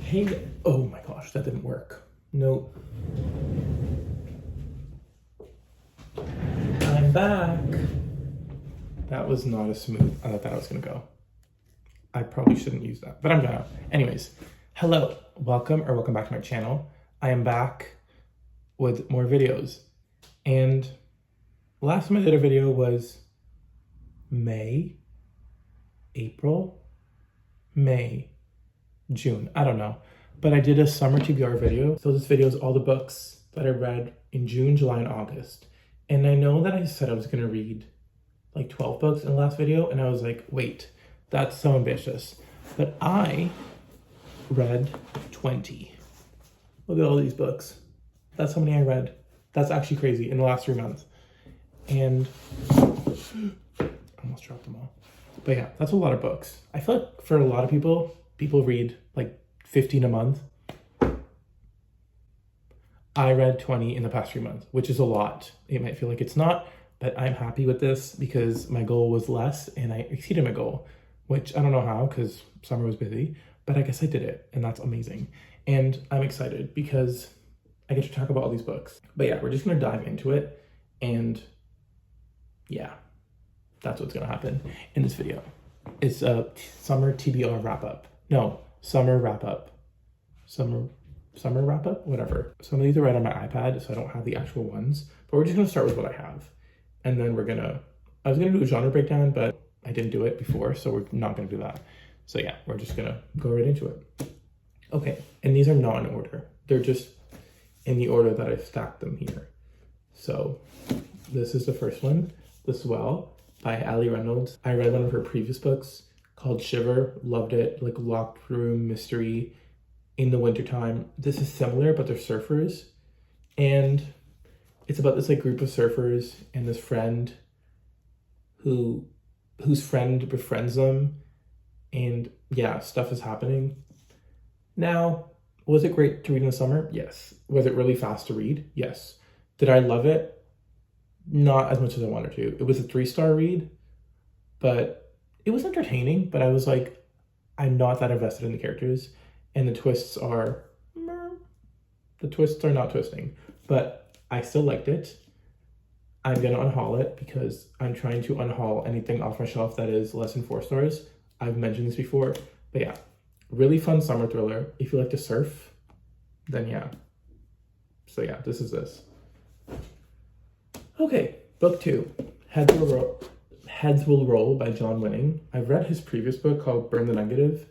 Hey, oh my gosh, that didn't work. No. I'm back. That was not as smooth as I thought I was gonna go. I probably shouldn't use that, but I'm gonna. Anyways, hello, welcome back to my channel. I am back with more videos. And last time I did a video was May, April, May, June, I don't know. But I did a summer TBR video. So this video is all the books that I read in June, July, and August. And I know that I said I was gonna read like 12 books in the last video, and I was like, wait, that's so ambitious. But I read 20. Look at all these books. That's how many I read. That's actually crazy in the last 3 months. And I almost dropped them all. But yeah, that's a lot of books. I feel like for a lot of people read like 15 a month. I read 20 in the past 3 months, which is a lot. It might feel like it's not, but I'm happy with this because my goal was less and I exceeded my goal, which I don't know how because summer was busy, but I guess I did it and that's amazing. And I'm excited because I get to talk about all these books. But yeah, we're just gonna dive into it and yeah, that's what's gonna happen in this video. It's a summer TBR wrap up. No, summer wrap up. Summer wrap up? Whatever. Some of these are right on my iPad, so I don't have the actual ones. But we're just gonna start with what I have. And then I was gonna do a genre breakdown, but I didn't do it before, so we're not gonna do that. So yeah, we're just gonna go right into it. Okay, and these are not in order. They're just in the order that I've stacked them here. So this is the first one, The Swell by Ali Reynolds. I read one of her previous books called Shiver, loved it, like locked room mystery in the wintertime. This is similar, but they're surfers. And it's about this like group of surfers and this friend whose friend befriends them. And yeah, stuff is happening. Now, was it great to read in the summer? Yes. Was it really fast to read? Yes. Did I love it? Not as much as I wanted to. It was a 3-star read, but it was entertaining, but I was like, I'm not that invested in the characters. And the twists are not twisting, but I still liked it. I'm gonna unhaul it because I'm trying to unhaul anything off my shelf that is less than 4 stars. I've mentioned this before, but yeah, really fun summer thriller. If you like to surf, then yeah. So yeah, this is this. Okay, book 2, Heads Will Roll by John Winning. I've read his previous book called Burn the Negative,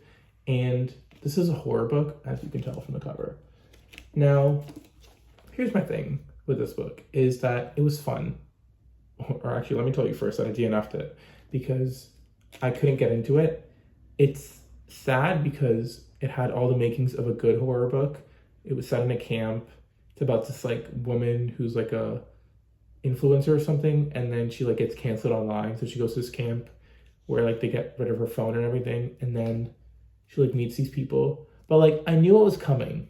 and this is a horror book, as you can tell from the cover. Now, here's my thing with this book, is that it was fun. Or actually, let me tell you first that I DNF'd it because I couldn't get into it. It's sad because it had all the makings of a good horror book. It was set in a camp. It's about this like woman who's like a influencer or something, and then she like gets canceled online, so she goes to this camp where like they get rid of her phone and everything, and then she like meets these people. But like I knew what was coming,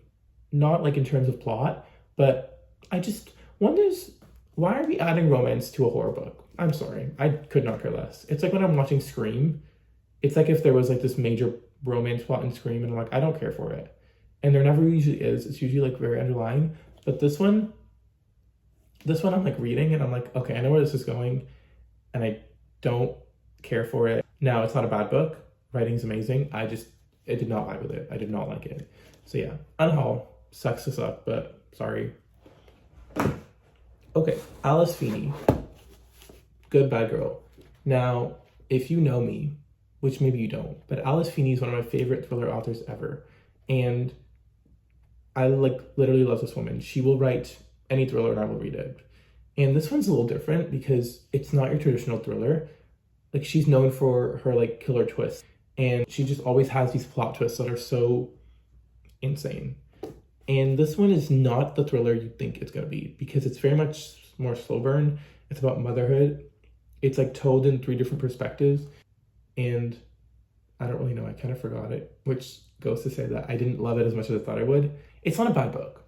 not like in terms of plot, but I just wonders, why are we adding romance to a horror book? I'm sorry, I could not care less. It's like when I'm watching Scream, it's like if there was like this major romance plot in Scream and I'm like, I don't care for it, and there never usually is. It's usually like very underlying. But this one I'm like reading and I'm like, okay, I know where this is going and I don't care for it. Now, it's not a bad book. Writing's amazing. I did not vibe with it. I did not like it. So yeah, unhaul. Sucks to suck, but sorry. Okay, Alice Feeney, Good Bad Girl. Now, if you know me, which maybe you don't, but Alice Feeney is one of my favorite thriller authors ever. And I like literally love this woman. She will write any thriller and I will read it. And this one's a little different because it's not your traditional thriller. Like she's known for her like killer twists, and she just always has these plot twists that are so insane. And this one is not the thriller you think it's gonna be because it's very much more slow burn. It's about motherhood. It's like told in 3 different perspectives, and I don't really know, I kind of forgot it, which goes to say that I didn't love it as much as I thought I would. It's not a bad book.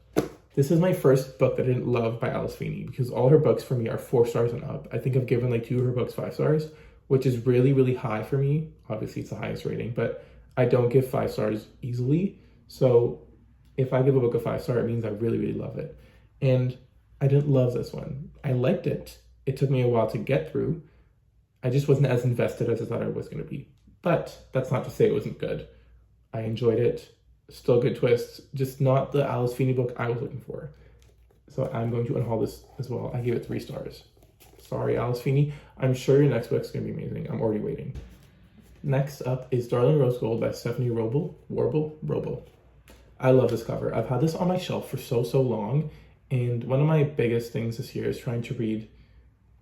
This is my first book that I didn't love by Alice Feeney because all her books for me are 4 stars and up. I think I've given like 2 of her books 5 stars, which is really, really high for me. Obviously it's the highest rating, but I don't give 5 stars easily. So if I give a book a 5-star, it means I really, really love it. And I didn't love this one. I liked it. It took me a while to get through. I just wasn't as invested as I thought I was going to be. But that's not to say it wasn't good. I enjoyed it. Still good twists. Just not the Alice Feeney book I was looking for. So I'm going to unhaul this as well. I gave it 3 stars. Sorry, Alice Feeney. I'm sure your next book's going to be amazing. I'm already waiting. Next up is Darling Rose Gold by Stephanie Roble. I love this cover. I've had this on my shelf for so long. And one of my biggest things this year is trying to read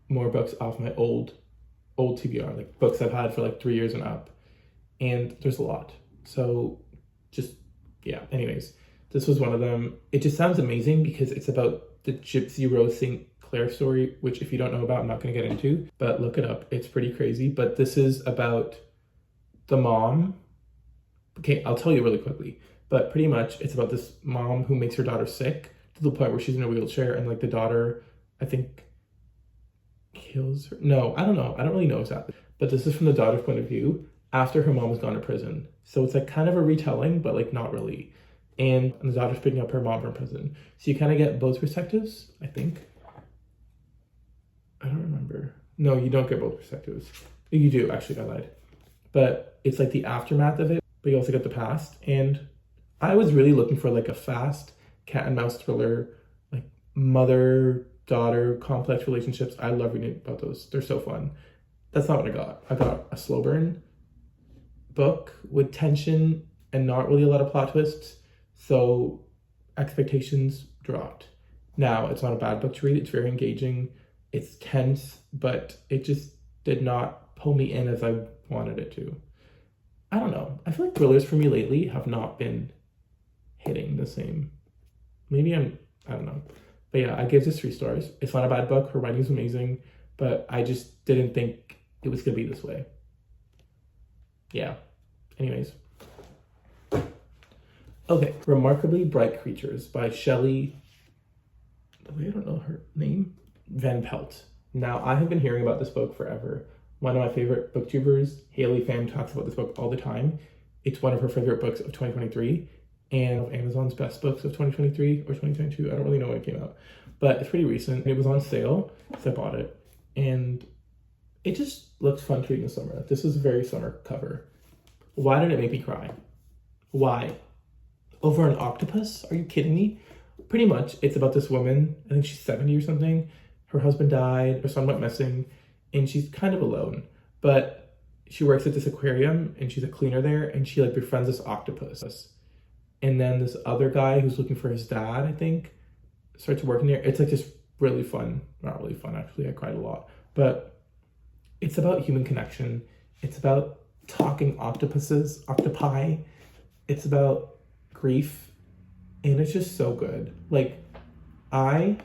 more books off my old TBR, like books I've had for like 3 years and up. And there's a lot. So just, yeah, anyways, this was one of them. It just sounds amazing because it's about the Gypsy Rose St. Clair story, which if you don't know about, I'm not going to get into, but look it up. It's pretty crazy. But this is about the mom. Okay, I'll tell you really quickly. But pretty much it's about this mom who makes her daughter sick to the point where she's in a wheelchair, and like the daughter, I think, kills her. No, I don't know. I don't really know exactly. But this is from the daughter's point of view after her mom was gone to prison. So it's like kind of a retelling, but like not really. And the daughter's picking up her mom from prison. So you kind of get both perspectives, I think. I don't remember. No, you don't get both perspectives. You do, actually, I lied. But it's like the aftermath of it, but you also get the past. And I was really looking for like a fast cat and mouse thriller, like mother-daughter complex relationships. I love reading about those. They're so fun. That's not what I got. I got a slow burn book with tension and not really a lot of plot twists. So expectations dropped. Now, it's not a bad book to read. It's very engaging. It's tense, but it just did not pull me in as I wanted it to. I don't know. I feel like thrillers for me lately have not been hitting the same. Maybe I don't know. But yeah, I gave this 3 stars. It's not a bad book. Her writing's amazing, but I just didn't think it was going to be this way. Yeah. Anyways. Okay. Remarkably Bright Creatures by Shelley, I don't know her name, Van Pelt. Now, I have been hearing about this book forever. One of my favorite booktubers, Haley Pham, talks about this book all the time. It's one of her favorite books of 2023 and Amazon's best books of 2023 or 2022. I don't really know when it came out, but it's pretty recent. It was on sale, so I bought it. And it just looks fun to read in the summer. This is a very summer cover. Why did it make me cry? Why? Over an octopus? Are you kidding me? Pretty much, it's about this woman. I think she's 70 or something. Her husband died, her son went missing, and she's kind of alone. But she works at this aquarium, and she's a cleaner there, and she like befriends this octopus. And then this other guy who's looking for his dad, I think, starts working there. It's like just really fun. Not really fun, actually. I cried a lot. But it's about human connection. It's about talking octopi. It's about grief. And it's just so good. Like, I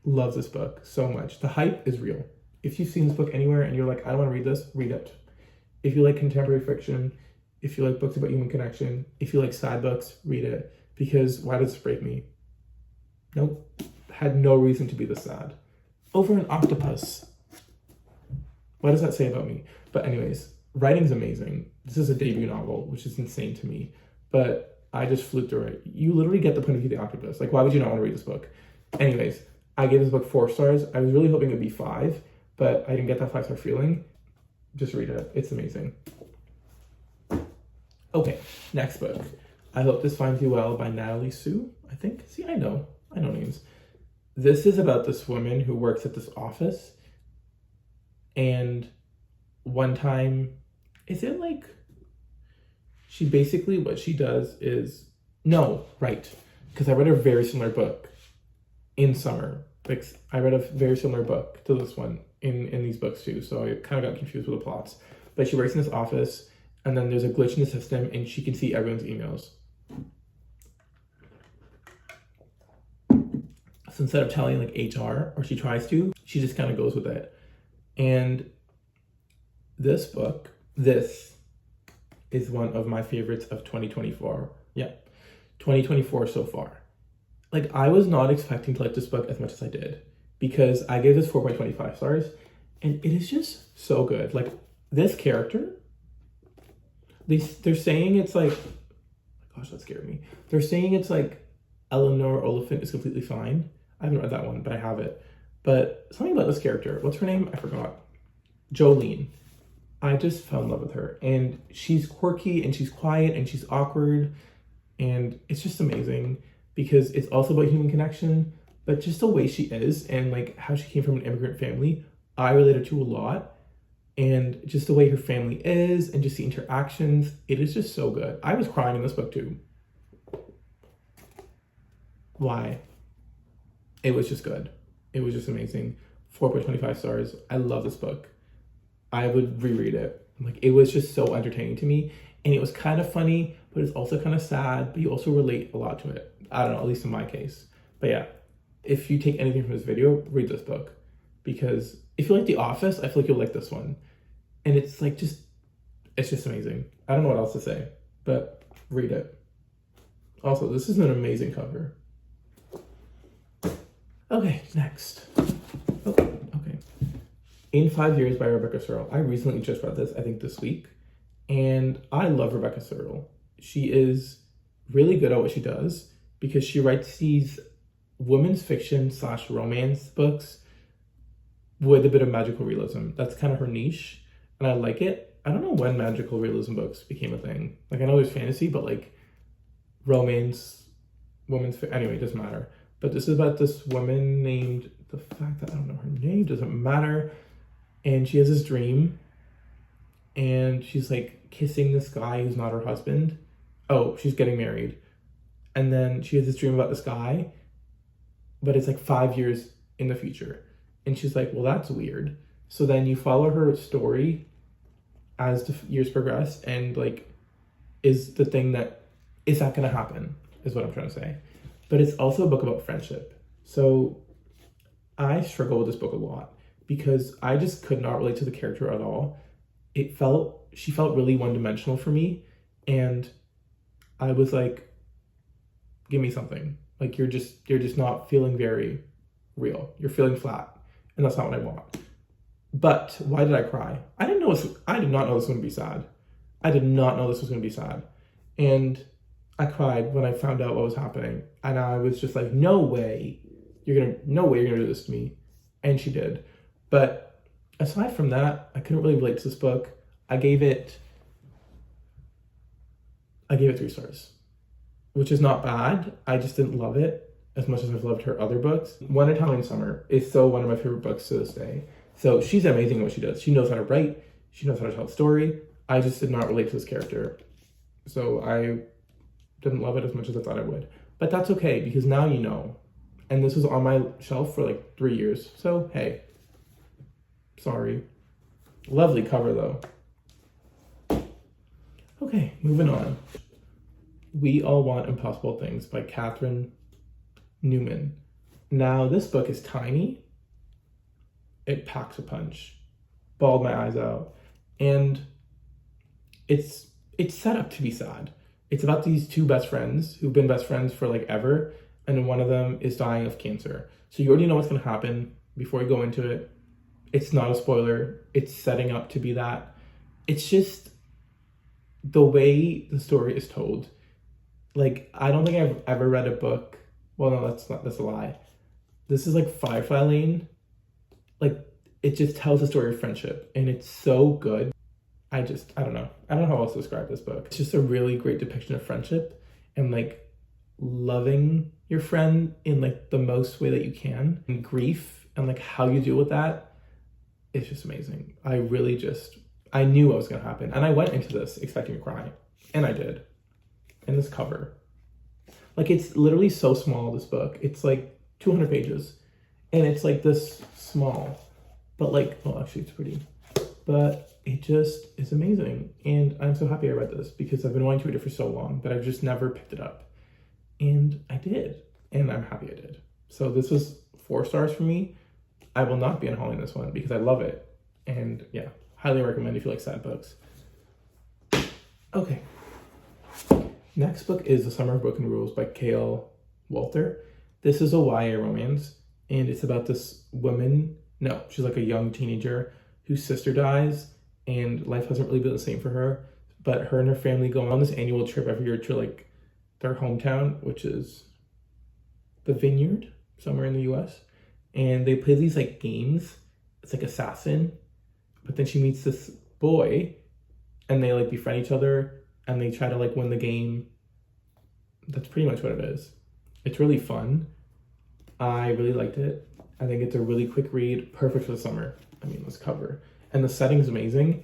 love this book so much. The hype is real. If you've seen this book anywhere and you're like, I don't want to read this, read it. If you like contemporary fiction, if you like books about human connection, if you like sad books, read it. Because why does it break me? Nope. Had no reason to be this sad. Over an octopus. What does that say about me? But anyways, writing's amazing. This is a debut novel, which is insane to me. But I just flew through it. You literally get the point of view of the octopus. Like, why would you not want to read this book? Anyways, I gave this book 4 stars. I was really hoping it would be 5, but I didn't get that 5-star feeling. Just read it. It's amazing. Okay, next book. I Hope This Finds You Well by Natalie Sue, I think. See, I know names. This is about this woman who works at this office. And one time, is it like, she basically, what she does is, no, right. Because I read a very similar book in summer. Like, I read a very similar book to this one in these books too. So I kind of got confused with the plots. But she works in this office, and then there's a glitch in the system, and she can see everyone's emails. So instead of telling like HR, or she tries to, she just kind of goes with it. And this book, this is one of my favorites of 2024. Yeah, 2024 so far. Like, I was not expecting to like this book as much as I did, because I gave this 4.25 stars, and it is just so good. Like, this character, they're saying it's like, gosh, that scared me. They're saying it's like Eleanor Oliphant is completely fine. I haven't read that one, but I have it. But something about this character, what's her name? I forgot. Jolene. I just fell in love with her. And she's quirky and she's quiet and she's awkward. And it's just amazing because it's also about human connection, but just the way she is and like how she came from an immigrant family, I related to a lot. And just the way her family is and just the interactions, it is just so good. I was crying in this book too. Why? It was just good. It was just amazing. 4.25 stars. I love this book. I would reread it. Like, it was just so entertaining to me. And it was kind of funny, but it's also kind of sad, but you also relate a lot to it. I don't know, at least in my case. But yeah, if you take anything from this video, read this book. Because if you like The Office, I feel like you'll like this one. And it's like it's just amazing. I don't know what else to say, but read it. Also, this is an amazing cover. Okay, next. Oh, okay. In 5 Years by Rebecca Searle. I recently just read this, I think this week. And I love Rebecca Searle. She is really good at what she does because she writes these women's fiction / romance books with a bit of magical realism. That's kind of her niche. And I like it. I don't know when magical realism books became a thing. Like, I know there's fantasy, but like romance, anyway, it doesn't matter. But this is about this woman named, the fact that I don't know her name doesn't matter. And she has this dream and she's like kissing this guy who's not her husband. Oh, she's getting married. And then she has this dream about this guy, but it's like 5 years in the future. And she's like, well, that's weird. So then you follow her story as the years progress and like, is that going to happen is what I'm trying to say. But it's also a book about friendship. So I struggle with this book a lot because I just could not relate to the character at all. She felt really one-dimensional for me. And I was like, give me something. Like, you're just not feeling very real. You're feeling flat. And that's not what I want. But why did I cry? I did not know this was going to be sad. I did not know this was going to be sad. And I cried when I found out what was happening. And I was just like, no way you're going to do this to me. And she did. But aside from that, I couldn't really relate to this book. I gave it 3 stars, which is not bad. I just didn't love it as much as I've loved her other books. One Italian Summer is still one of my favorite books to this day. So she's amazing at what she does. She knows how to write. She knows how to tell a story. I just did not relate to this character. So I didn't love it as much as I thought I would. But that's okay, because now you know. And this was on my shelf for like 3 years. So, hey. Sorry. Lovely cover, though. Okay, moving on. We All Want Impossible Things by Catherine Newman. Now, this book is tiny. It packs a punch. Bawled my eyes out. And it's set up to be sad. It's about these two best friends who've been best friends for like ever, and one of them is dying of cancer. So you already know what's going to happen before you go into it. It's not a spoiler. It's setting up to be that. It's just the way the story is told. Like, I don't think I've ever read a book. Well, no, that's a lie. This is like Firefly Lane. Like, it just tells the story of friendship, and it's so good. I don't know. I don't know how else to describe this book. It's just a really great depiction of friendship and like loving your friend in like the most way that you can, and grief and like how you deal with that. It's just amazing. I knew what was going to happen. And I went into this expecting to cry, and I did. And this cover, like, it's literally so small, this book. It's like 200 pages and it's like this small, but like, well, actually it's pretty, but it just is amazing. And I'm so happy I read this because I've been wanting to read it for so long, but I've just never picked it up. And I did. And I'm happy I did. So this was 4 stars for me. I will not be unhauling this one because I love it. And yeah, highly recommend if you like sad books. Okay. Next book is The Summer of Broken Rules by K.L. Walter. This is a YA romance. And it's about this woman. No, she's like a young teenager whose sister dies. And life hasn't really been the same for her. But her and her family go on this annual trip every year to like their hometown, which is the Vineyard, somewhere in the US. And they play these like games. It's like Assassin. But then she meets this boy and they like befriend each other and they try to like win the game. That's pretty much what it is. It's really fun. I really liked it. I think it's a really quick read, perfect for the summer. I mean, this cover. And the setting's amazing.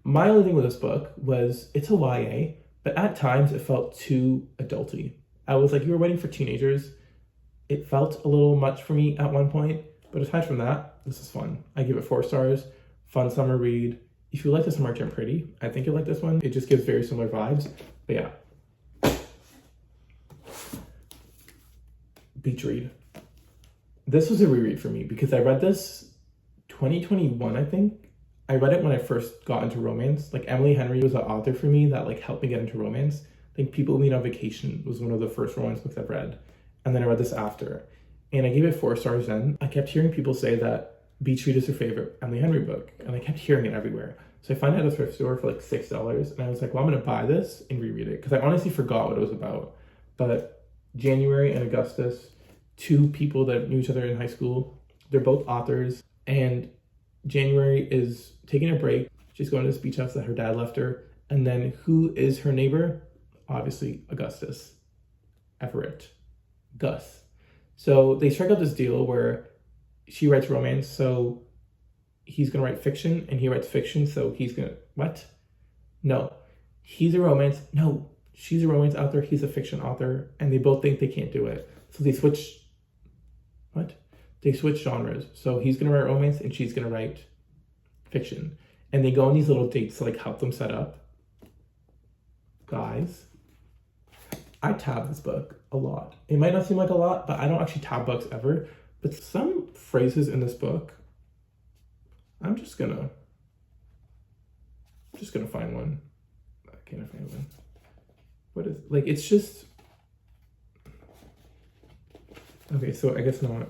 My only thing with this book was it's a YA, but at times it felt too adulty. I was like, you were waiting for teenagers. It felt a little much for me at one point, but aside from that, this is fun. I give it 4 stars. Fun summer read. If you like this March and Pretty, I think you'll like this one. It just gives very similar vibes. But yeah. Beach read. This was a reread for me because I read this 2021, I think. I read it when I first got into romance. Like Emily Henry was an author for me that like helped me get into romance. I think People Meet on Vacation was one of the first romance books I've read. And then I read this after. And I gave it 4 stars then. I kept hearing people say that Beach Read is their favorite Emily Henry book. And I kept hearing it everywhere. So I found it at a thrift store for like $6. And I was like, well, I'm going to buy this and reread it. Because I honestly forgot what it was about. But January and Augustus, 2 people that knew each other in high school, they're both authors. And January is taking a break. She's going to this beach house that her dad left her. And then who is her neighbor? Obviously, Augustus. Everett. Gus. So they strike out this deal where she writes romance, so he's going to write fiction, and he writes fiction, so he's going to... What? No. He's a romance... No. She's a romance author, he's a fiction author, and they both think they can't do it. So they switch... What? They switch genres. So he's going to write romance, and she's going to write fiction. And they go on these little dates to like help them set up. Guys, I tab this book a lot. It might not seem like a lot, but I don't actually tab books ever. But some phrases in this book, I'm just gonna find one. Can't I find one? What is, like, it's just, okay, so I guess not.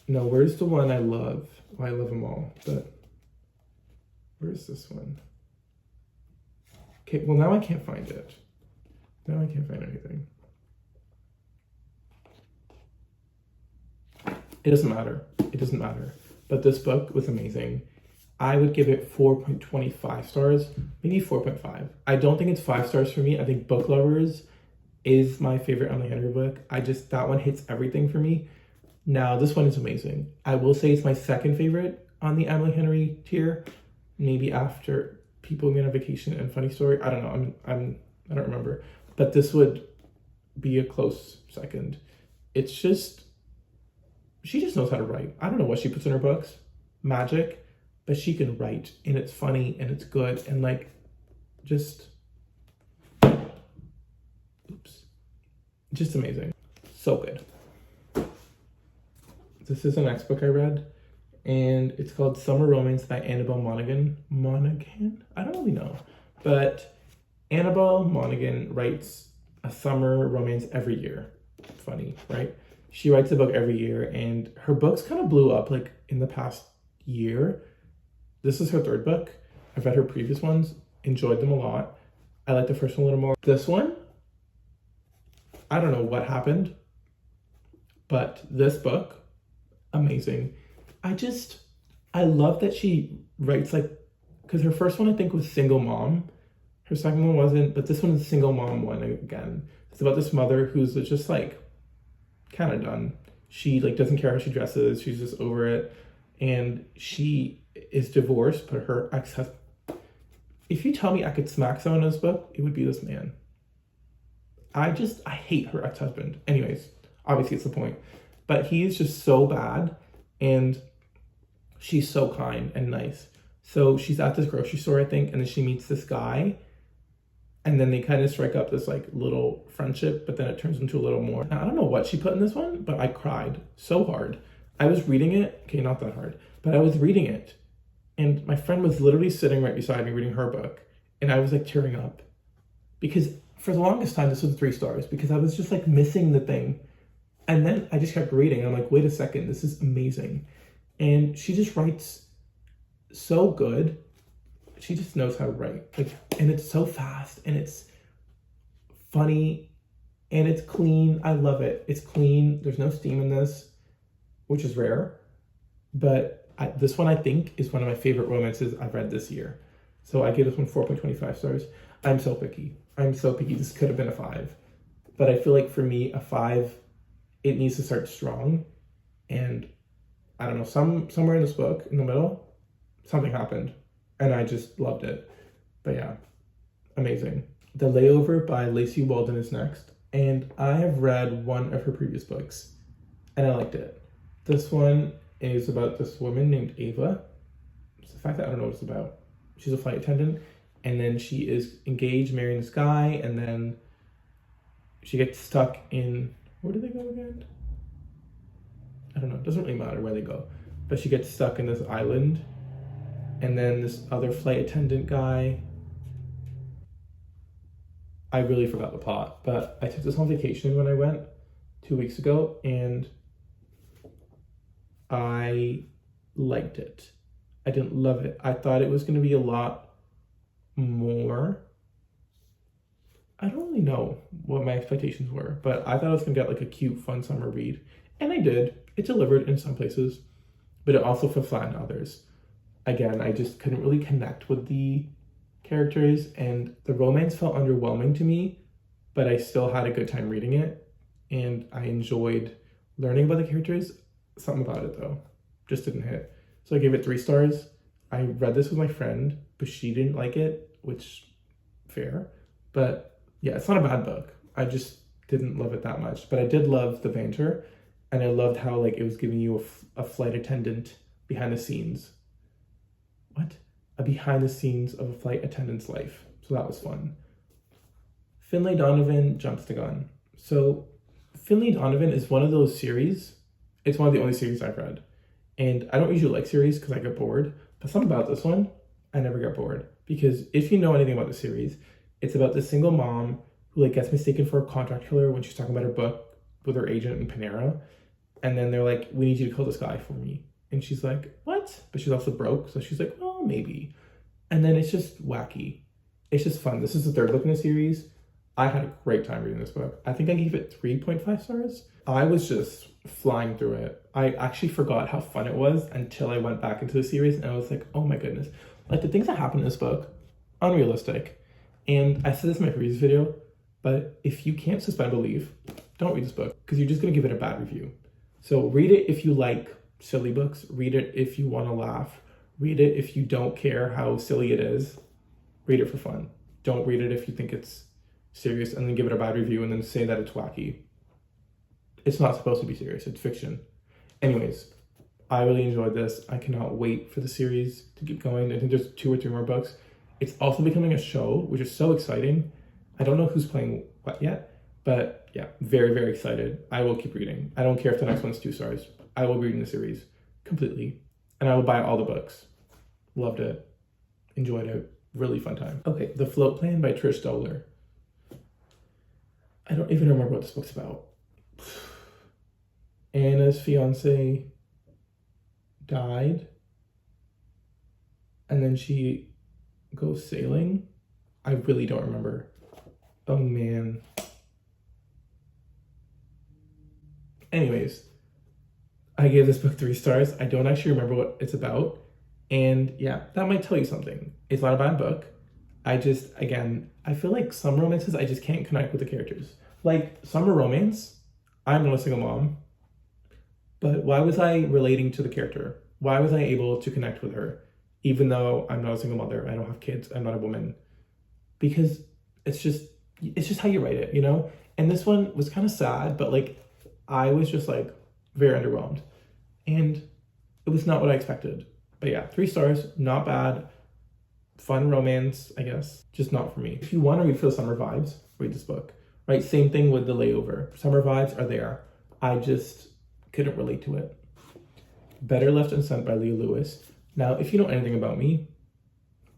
No, where's the one I love? Well, I love them all, but where's this one? Okay, well now I can't find it. Now I can't find anything. It doesn't matter. It doesn't matter. But this book was amazing. I would give it 4.25 stars, maybe 4.5. I don't think it's 5 stars for me. I think Book Lovers is my favorite Emily Henry book. That one hits everything for me. Now, this one is amazing. I will say it's my second favorite on the Emily Henry tier, maybe after People Meet on Vacation and Funny Story. I don't know. I don't remember. But this would be a close second. It's just, she just knows how to write. I don't know what she puts in her books, magic, but she can write, and it's funny, and it's good, and like, just, just amazing. So good. This is the next book I read, and it's called Summer Romance by Annabelle Monaghan. Monaghan? I don't really know. But Annabelle Monaghan writes a summer romance every year. Funny, right? She writes a book every year, and her books kind of blew up like in the past year. This is her 3rd book. I've read her previous ones, enjoyed them a lot. I like the first one a little more. This one, I don't know what happened, but this book, amazing. I love that she writes like, because her first one I think was single mom. Her second one wasn't, but this one is single mom one again. It's about this mother who's just like kind of done. She like doesn't care how she dresses. She's just over it. And she is divorced, but her ex-husband, if you tell me I could smack someone in this book, it would be this man. I hate her ex-husband. Anyways, obviously it's the point. But he is just so bad, and she's so kind and nice. So she's at this grocery store, I think, and then she meets this guy, and then they kind of strike up this like little friendship, but then it turns into a little more. Now, I don't know what she put in this one, but I cried so hard. I was reading it, okay, not that hard, but I was reading it, and my friend was literally sitting right beside me reading her book, and I was like tearing up, because for the longest time, this was 3 stars, because I was just like missing the thing. And then I just kept reading, and I'm like, wait a second, this is amazing. And she just writes so good. She just knows how to write. Like, and it's so fast, and it's funny, and it's clean. I love it. It's clean. There's no steam in this, which is rare. But this one, I think, is one of my favorite romances I've read this year. So I give this one 4.25 stars. I'm so picky. I'm so picky. This could have been a 5. But I feel like for me, a 5, it needs to start strong. And I don't know, somewhere in this book, in the middle, something happened. And I just loved it. But yeah, amazing. The Layover by Lacey Walden is next. And I have read one of her previous books. And I liked it. This one is about this woman named Ava. It's the fact that I don't know what it's about. She's a flight attendant. And then she is engaged, marrying this guy. And then she gets stuck in... Where do they go again? I don't know. It doesn't really matter where they go. But she gets stuck in this island. And then this other flight attendant guy... I really forgot the plot. But I took this on vacation when I went 2 weeks ago. And I liked it. I didn't love it. I thought it was going to be a lot more. I don't really know what my expectations were, but I thought I was going to get like a cute, fun summer read. And I did. It delivered in some places, but it also fell flat in others. Again, I just couldn't really connect with the characters, and the romance felt underwhelming to me, but I still had a good time reading it, and I enjoyed learning about the characters. Something about it, though, just didn't hit. So I gave it 3 stars. I read this with my friend, but she didn't like it, which, fair. But yeah, it's not a bad book. I just didn't love it that much. But I did love the banter, and I loved how like it was giving you a flight attendant behind the scenes. What? A behind the scenes of a flight attendant's life. So that was fun. Finlay Donovan Jumps the Gun. So Finlay Donovan is one of those series. It's one of the only series I've read. And I don't usually like series because I get bored. But something about this one, I never get bored. Because if you know anything about the series, it's about this single mom who like gets mistaken for a contract killer when she's talking about her book with her agent in Panera. And then they're like, we need you to kill this guy for me. And she's like, what? But she's also broke. So she's like, well, maybe. And then it's just wacky. It's just fun. This is the 3rd book in the series. I had a great time reading this book. I think I gave it 3.5 stars. I was just flying through it. I actually forgot how fun it was until I went back into the series, and I was like, oh my goodness. Like, the things that happen in this book, unrealistic. And I said this in my previous video, but if you can't suspend belief, don't read this book, because you're just going to give it a bad review. So read it if you like silly books. Read it if you want to laugh. Read it if you don't care how silly it is. Read it for fun. Don't read it if you think it's serious and then give it a bad review and then say that it's wacky. It's not supposed to be serious. It's fiction. Anyways, I really enjoyed this. I cannot wait for the series to keep going. I think there's 2 or 3 more books. It's also becoming a show, which is so exciting. I don't know who's playing what yet, but yeah, very, very excited. I will keep reading. I don't care if the next one's 2 stars. I will be reading the series completely. And I will buy all the books. Loved it. Enjoyed it. Really fun time. Okay, The Float Plan by Trish Dowler. I don't even remember what this book's about. Anna's fiance died. And then she goes sailing. I really don't remember. Oh man. Anyways, I gave this book 3 stars. I don't actually remember what it's about. And yeah, that might tell you something. It's not a bad book. I feel like some romances, I just can't connect with the characters. Like, Summer Romance, I'm not a single mom. But why was I relating to the character? Why was I able to connect with her? Even though I'm not a single mother, I don't have kids, I'm not a woman. Because it's just how you write it, you know? And this one was kind of sad, but like, I was just like very underwhelmed. And it was not what I expected. But yeah, 3 stars, not bad. Fun romance, I guess, just not for me. If you want to read for the summer vibes, read this book, right? Same thing with The Layover. Summer vibes are there. I just couldn't relate to it. Better Left Unsaid by Leah Lewis. Now, if you know anything about me,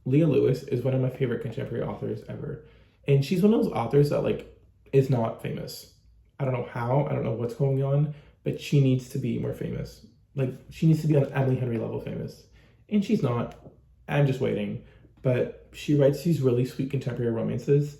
Leah Lewis is one of my favorite contemporary authors ever. And she's one of those authors that like is not famous. I don't know how, I don't know what's going on, but she needs to be more famous. Like, she needs to be on Emily Henry level famous. And she's not. I'm just waiting. But she writes these really sweet contemporary romances.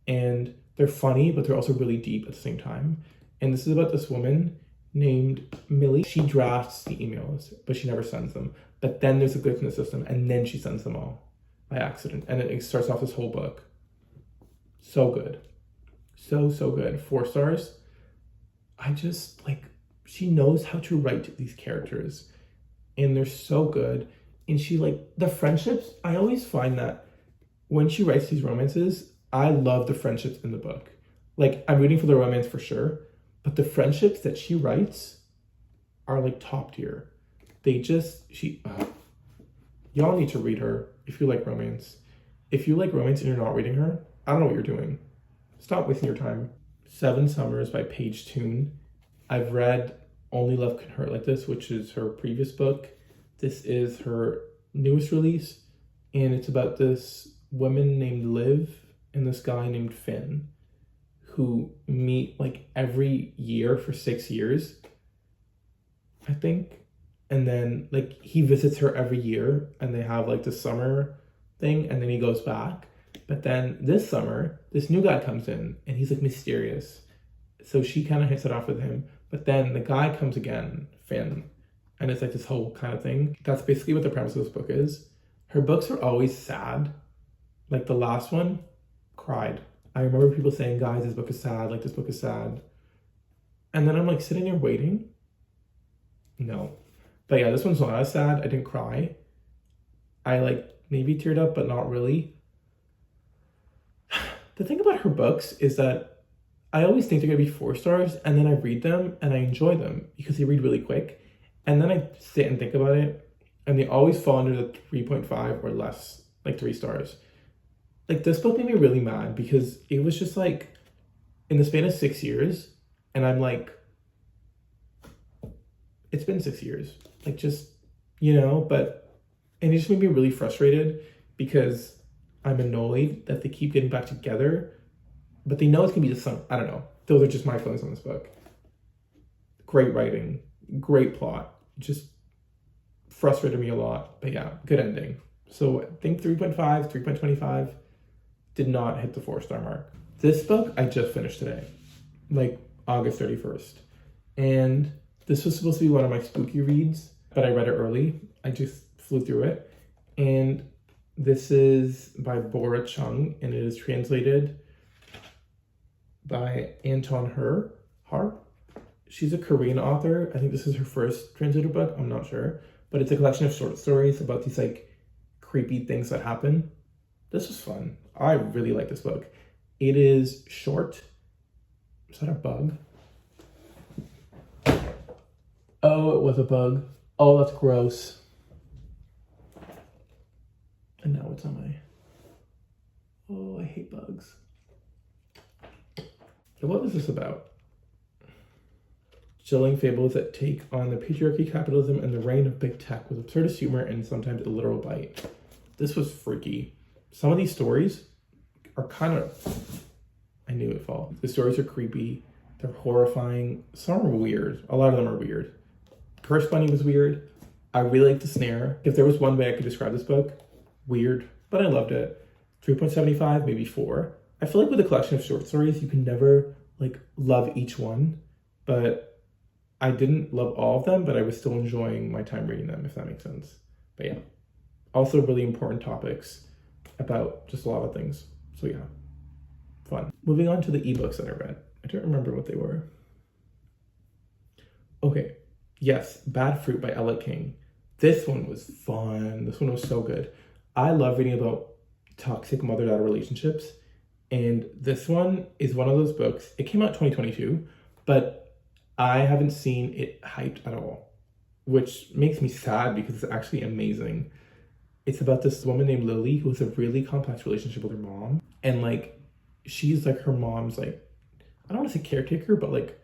And They're funny, but they're also really deep at the same time. And this is about this woman named Millie. She drafts the emails, but she never sends them. But then there's a glitch in the system, and then she sends them all by accident. And it starts off this whole book. So good. So good. 4 stars. I just, like, she knows how to write these characters. And they're so good. And she, like, the friendships, I always find that when she writes these romances, I love the friendships in the book. Like, I'm rooting for the romance for sure, but the friendships that she writes are, like, top tier. Y'all need to read her if you like romance. If you like romance and you're not reading her, I don't know what you're doing. Stop wasting your time. 7 Summers by Paige Toon. I've read Only Love Can Hurt Like This, which is her previous book. This is her newest release, and it's about this woman named Liv and this guy named Finn who meet like every year for 6 years, I think. And then like he visits her every year and they have like the summer thing and then he goes back. But then this summer, this new guy comes in and he's like mysterious. So she kind of hits it off with him. But then the guy comes again, Finn. And it's like this whole kind of thing. That's basically what the premise of this book is. Her books are always sad. Like the last one, cried. I remember people saying, guys, this book is sad. Like, this book is sad. And then I'm like sitting there waiting. No. But yeah, this one's not as sad. I didn't cry. I like maybe teared up, but not really. The thing about her books is that I always think they're going to be 4 stars. And then I read them and I enjoy them because they read really quick. And then I sit and think about it, and they always fall under the 3.5 or less, like 3 stars. Like, this book made me really mad because it was just like in the span of 6 years, and I'm like, it's been 6 years. Like, just, and it just made me really frustrated because I'm annoyed that they keep getting back together, but they know it's gonna be just I don't know. Those are just my feelings on this book. Great writing, great plot. Just frustrated me a lot, but yeah, good ending. So I think 3.5, 3.25 did not hit the 4-star mark. This book I just finished today, like August 31st. And this was supposed to be one of my spooky reads, but I read it early. I just flew through it. And this is by Bora Chung, and it is translated by Anton Har. She's a Korean author. I think this is her first translated book. I'm not sure. But it's a collection of short stories about these like creepy things that happen. This was fun. I really like this book. It is short. Is that a bug? Oh, it was a bug. Oh, that's gross. And now it's on my... Oh, I hate bugs. So what was this about? Chilling fables that take on the patriarchy, capitalism, and the reign of big tech with absurdist humor and sometimes a literal bite. This was freaky. Some of these stories are kind of... I knew it fall. The stories are creepy. They're horrifying. Some are weird. A lot of them are weird. Curse Bunny was weird. I really liked the snare. If there was one way I could describe this book, weird, but I loved it. 3.75, maybe 4. I feel like with a collection of short stories, you can never like love each one, but I didn't love all of them, but I was still enjoying my time reading them, if that makes sense. But yeah, also really important topics about just a lot of things. So yeah, fun. Moving on to the ebooks that I read. I don't remember what they were. Okay, yes, Bad Fruit by Ella King. This one was fun. This one was so good. I love reading about toxic mother-daughter relationships. And this one is one of those books. It came out 2022, but I haven't seen it hyped at all, which makes me sad because it's actually amazing. It's about this woman named Lily who has a really complex relationship with her mom. And like, she's like her mom's like, I don't want to say caretaker, but like,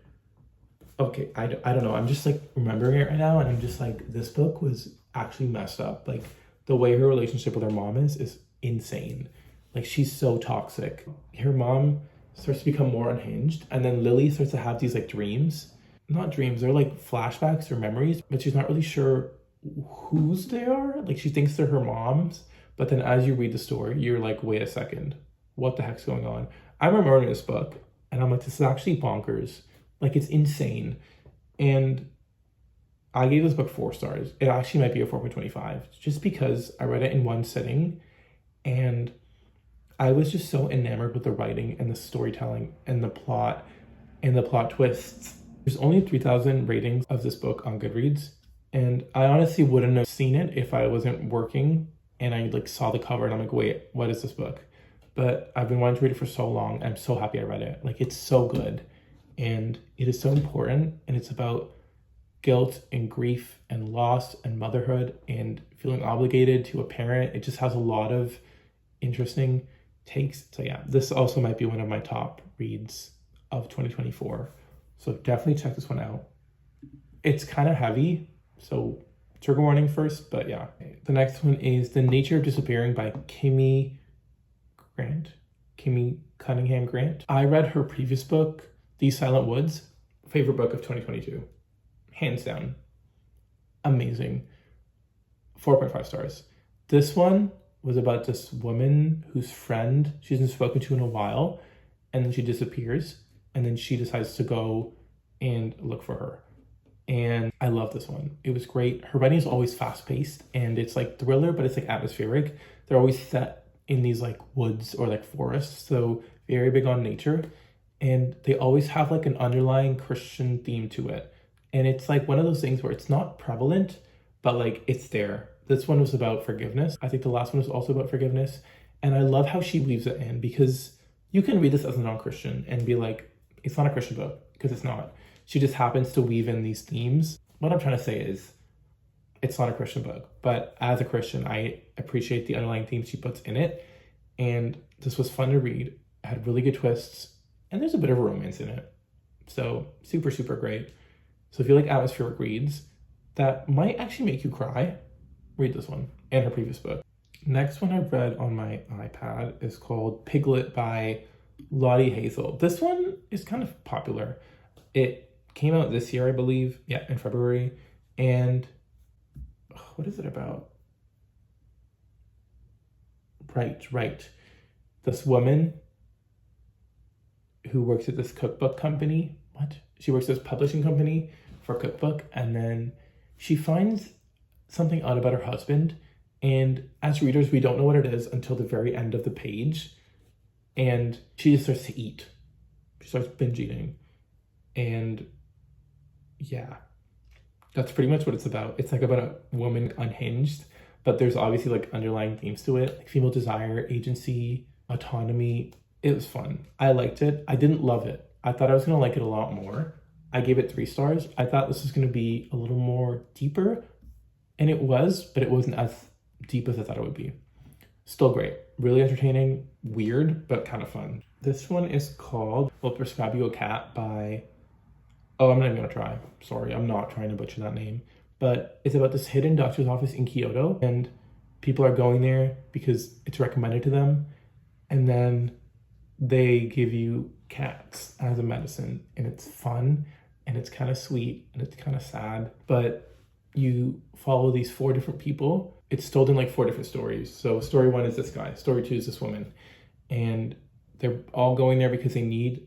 okay, I don't know. I'm just like remembering it right now. And I'm just like, this book was actually messed up. Like the way her relationship with her mom is insane. Like she's so toxic. Her mom starts to become more unhinged. And then Lily starts to have these like dreams. Not dreams, they're like flashbacks or memories, but she's not really sure whose they are. Like she thinks they're her mom's. But then as you read the story, you're like, wait a second, what the heck's going on? I remember reading this book and I'm like, this is actually bonkers. Like, it's insane. And I gave this book 4 stars. It actually might be a 4.25 just because I read it in one sitting and I was just so enamored with the writing and the storytelling and the plot twists. There's only 3,000 ratings of this book on Goodreads, and I honestly wouldn't have seen it if I wasn't working and I like saw the cover and I'm like, wait, what is this book? But I've been wanting to read it for so long. I'm so happy I read it. Like, it's so good and it is so important, and it's about guilt and grief and loss and motherhood and feeling obligated to a parent. It just has a lot of interesting takes. So yeah, this also might be one of my top reads of 2024. So definitely check this one out. It's kind of heavy, so trigger warning first, but yeah. The next one is The Nature of Disappearing by Kimmy Cunningham Grant. I read her previous book, These Silent Woods, favorite book of 2022. Hands down. Amazing. 4.5 stars. This one was about this woman whose friend she hasn't spoken to in a while, and then she disappears, and then she decides to go and look for her. And I love this one. It was great. Her writing is always fast-paced, and it's like thriller, but it's like atmospheric. They're always set in these like woods or like forests, so very big on nature. And they always have like an underlying Christian theme to it. And it's like one of those things where it's not prevalent, but like it's there. This one was about forgiveness. I think the last one was also about forgiveness. And I love how she weaves it in, because you can read this as a non-Christian and be like, it's not a Christian book, because it's not. She just happens to weave in these themes. What I'm trying to say is, it's not a Christian book, but as a Christian, I appreciate the underlying themes she puts in it. And this was fun to read. It had really good twists, and there's a bit of romance in it. So super, super great. So if you like atmospheric reads that might actually make you cry, read this one and her previous book. Next one I read on my iPad is called Piglet by Lottie Hazel. This one is kind of popular. It came out this year, I believe. Yeah, in February. And what is it about? Right. This woman who works at this cookbook company. She works at this publishing company for a cookbook, and then she finds something odd about her husband. And as readers, we don't know what it is until the very end of the page. And she just starts to eat. She starts binge eating. And yeah, that's pretty much what it's about. It's like about a woman unhinged, but there's obviously like underlying themes to it, like female desire, agency, autonomy. It was fun. I liked it. I didn't love it. I thought I was going to like it a lot more. I gave it 3 stars. I thought this was going to be a little more deeper, and it was, but it wasn't as deep as I thought it would be. Still great. Really entertaining, weird, but kind of fun. This one is called We'll Prescribe You a Cat by... Oh, I'm not even going to try. Sorry, I'm not trying to butcher that name. But it's about this hidden doctor's office in Kyoto, and people are going there because it's recommended to them. And then they give you cats as a medicine, and it's fun, and it's kind of sweet, and it's kind of sad. But you follow these 4 different people. It's told in like 4 different stories. So story 1 is this guy. Story 2 is this woman. And they're all going there because they need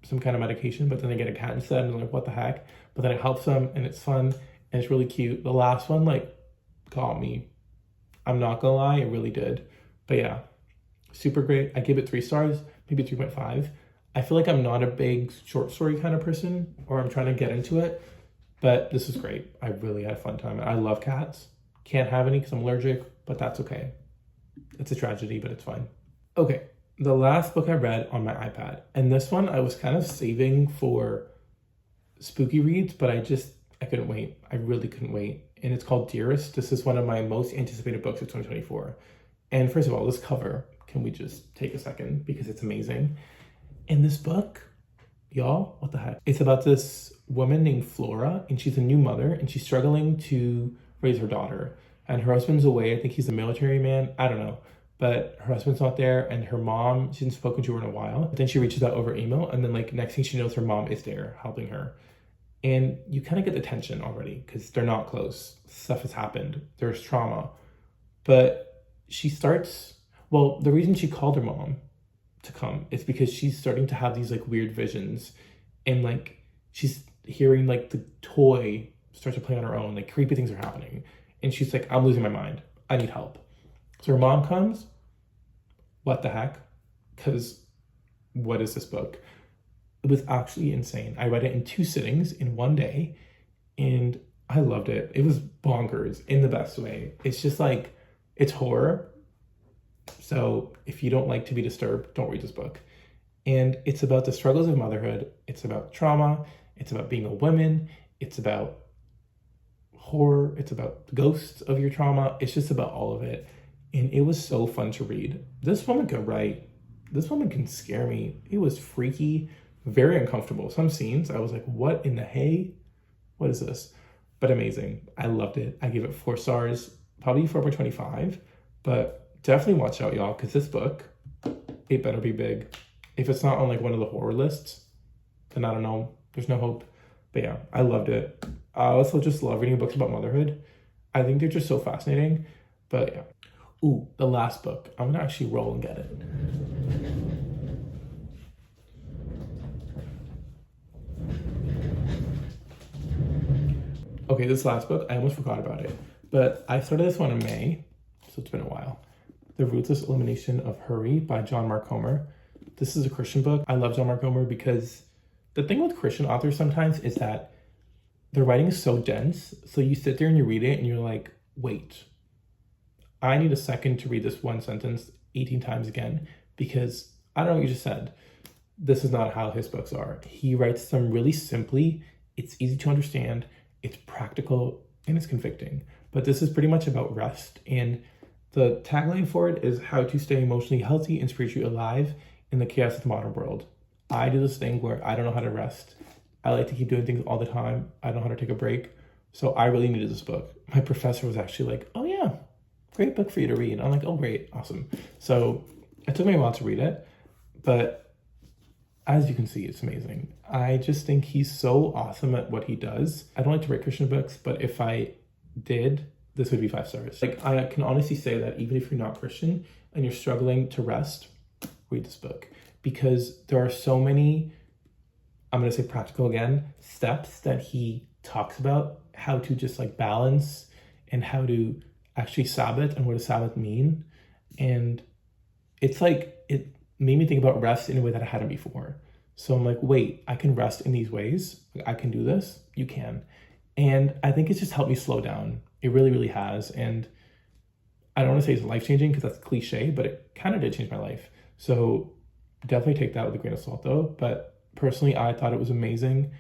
some kind of medication, but then they get a cat instead, and they're like, what the heck? But then it helps them, and it's fun, and it's really cute. The last one, like, got me. I'm not gonna lie, it really did. But yeah, super great. I give it 3 stars, maybe 3.5. I feel like I'm not a big short story kind of person, or I'm trying to get into it, but this is great. I really had a fun time. I love cats. Can't have any because I'm allergic, but that's okay. It's a tragedy, but it's fine. Okay, the last book I read on my iPad, and this one I was kind of saving for spooky reads, but I couldn't wait. I really couldn't wait. And it's called Dearest. This is one of my most anticipated books of 2024. And first of all, this cover, can we just take a second? Because it's amazing. In this book, y'all, what the heck? It's about this woman named Flora, and she's a new mother, and she's struggling to raise her daughter. And her husband's away. I think he's a military man. I don't know. But her husband's not there, and her mom, she hasn't spoken to her in a while. But then she reaches out over email, and then like next thing she knows, her mom is there helping her. And you kind of get the tension already because they're not close. Stuff has happened. There's trauma. But she starts, well, the reason she called her mom to come. It's because she's starting to have these like weird visions, and like she's hearing like the toy start to play on her own, like creepy things are happening, and she's like, I'm losing my mind, I need help. So her mom comes. What the heck? Because what is this book? It was actually insane. I read it in 2 sittings in 1 day, and I loved it. It was bonkers in the best way. It's just like, it's horror. So if you don't like to be disturbed, don't read this book. And it's about the struggles of motherhood. It's about trauma. It's about being a woman. It's about horror. It's about the ghosts of your trauma. It's just about all of it. And it was so fun to read. This woman could write. This woman can scare me. It was freaky, very uncomfortable. Some scenes, I was like, what in the hay? What is this? But amazing. I loved it. I gave it 4 stars, probably 4.25, but definitely watch out, y'all, because this book, it better be big. If it's not on like one of the horror lists, then I don't know. There's no hope. But yeah, I loved it. I also just love reading books about motherhood. I think they're just so fascinating. But yeah. Ooh, the last book. I'm gonna actually roll and get it. Okay, this last book, I almost forgot about it. But I started this one in May, so it's been a while. The Ruthless Elimination of Hurry by John Mark Comer. This is a Christian book. I love John Mark Comer because the thing with Christian authors sometimes is that their writing is so dense. So you sit there and you read it and you're like, wait, I need a second to read this one sentence 18 times again, because I don't know what you just said. This is not how his books are. He writes them really simply. It's easy to understand. It's practical and it's convicting. But this is pretty much about rest. And the tagline for it is how to stay emotionally healthy and spiritually alive in the chaos of the modern world. I do this thing where I don't know how to rest. I like to keep doing things all the time. I don't know how to take a break. So I really needed this book. My professor was actually like, oh yeah, great book for you to read. I'm like, oh great, awesome. So it took me a while to read it, but as you can see, it's amazing. I just think he's so awesome at what he does. I don't like to write Christian books, but if I did, this would be 5 stars. Like, I can honestly say that even if you're not Christian and you're struggling to rest, read this book, because there are so many, I'm going to say practical again, steps that he talks about how to just like balance and how to actually Sabbath and what does Sabbath mean. And it's like, it made me think about rest in a way that I hadn't before. So I'm like, wait, I can rest in these ways. I can do this. You can. And I think it's just helped me slow down. It really, really has. And I don't want to say it's life-changing because that's cliche, but it kind of did change my life. So definitely take that with a grain of salt though. But personally, I thought it was amazing.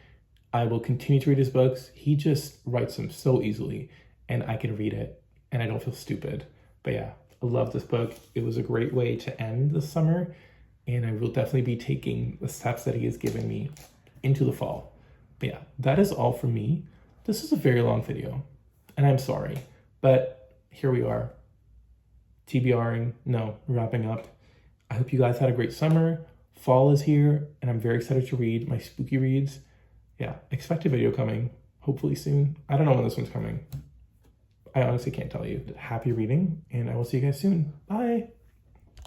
I will continue to read his books. He just writes them so easily and I can read it and I don't feel stupid. But yeah, I love this book. It was a great way to end the summer, and I will definitely be taking the steps that he has given me into the fall. But yeah, that is all for me. This is a very long video, and I'm sorry, but here we are. Wrapping up. I hope you guys had a great summer. Fall is here, and I'm very excited to read my spooky reads. Yeah, expect a video coming, hopefully soon. I don't know when this one's coming. I honestly can't tell you. Happy reading, and I will see you guys soon. Bye.